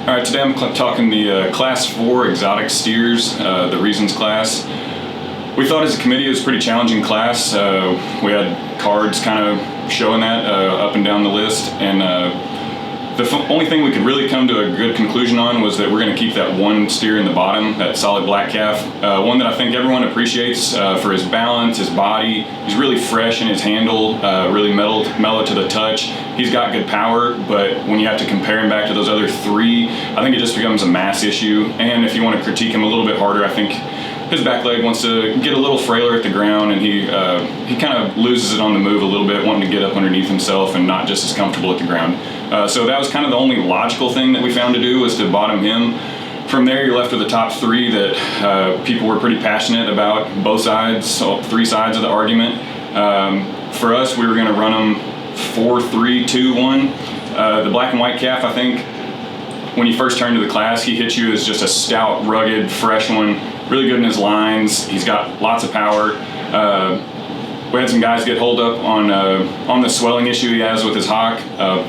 All right, today I'm talking the Class 4 exotic steers, the Reasons class. We thought as a committee it was a pretty challenging class. We had cards kind of showing that up and down the list, and the only thing we could really come to a good conclusion on was that we're going to keep that one steer in the bottom, that solid black calf, one that I think everyone appreciates for his balance, his body. He's really fresh in his handle, really mellow to the touch. He's got good power, but when you have to compare him back to those other three, I think it just becomes a mass issue. And if you want to critique him a little bit harder, I think his back leg wants to get a little frailer at the ground, and he kind of loses it on the move a little bit, wanting to get up underneath himself and not just as comfortable at the ground. So that was kind of the only logical thing that we found to do, was to bottom him. From there, you're left with the top three that people were pretty passionate about, both sides, so three sides of the argument. For us, we were going to run them 4-3-2-1. The black and white calf, I think, when you first turn to the class, he hits you as just a stout, rugged, fresh one. Really good in his lines. He's got lots of power. We had some guys get holed up on the swelling issue he has with his hock,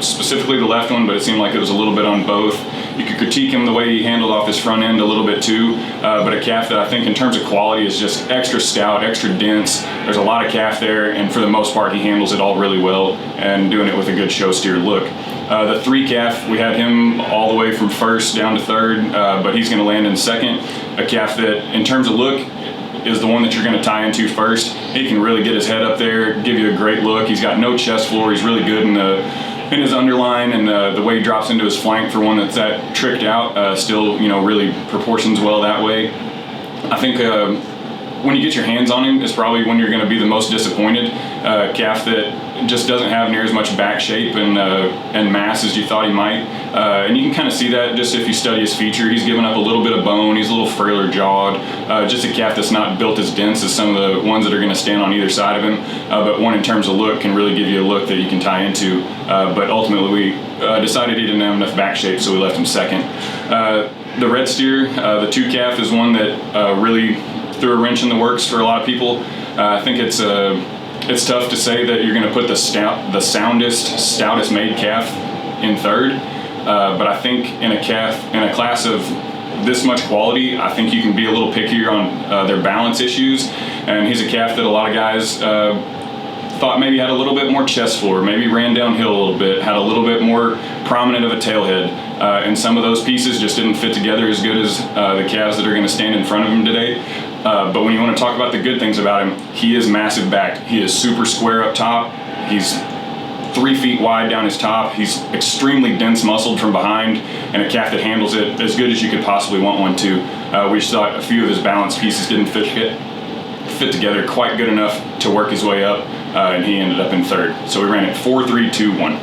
specifically the left one, but it seemed like it was a little bit on both. You could critique him the way he handled off his front end a little bit too, but a calf that I think in terms of quality is just extra stout, extra dense. There's a lot of calf there, and for the most part he handles it all really well and doing it with a good show steer look. The 3 calf, we had him all the way from first down to third, but he's going to land in second. A calf that, in terms of look, is the one that you're going to tie into first. He can really get his head up there, give you a great look. He's got no chest floor. He's really good in his underline, and the way he drops into his flank for one that's that tricked out, still really proportions well that way. I think when you get your hands on him is probably when you're going to be the most disappointed. Calf that just doesn't have near as much back shape and mass as you thought he might. And you can kind of see that just if you study his feature. He's given up a little bit of bone. He's a little frailer jawed. Just a calf that's not built as dense as some of the ones that are going to stand on either side of him. But one in terms of look can really give you a look that you can tie into. But ultimately we decided he didn't have enough back shape, so we left him second. The red steer, the 2 calf, is one that really threw a wrench in the works for a lot of people. I think it's tough to say that you're going to put the stoutest made calf in third, but I think in a class of this much quality, I think you can be a little pickier on their balance issues. And he's a calf that a lot of guys thought maybe had a little bit more chest floor, maybe ran downhill a little bit, had a little bit more prominent of a tailhead, and some of those pieces just didn't fit together as good as the calves that are going to stand in front of him today. But when you want to talk about the good things about him, he is massive back. He is super square up top. He's 3 feet wide down his top. He's extremely dense muscled from behind, and a calf that handles it as good as you could possibly want one to. We just thought a few of his balance pieces didn't fit together quite good enough to work his way up, and he ended up in third. So we ran it 4-3-2-1.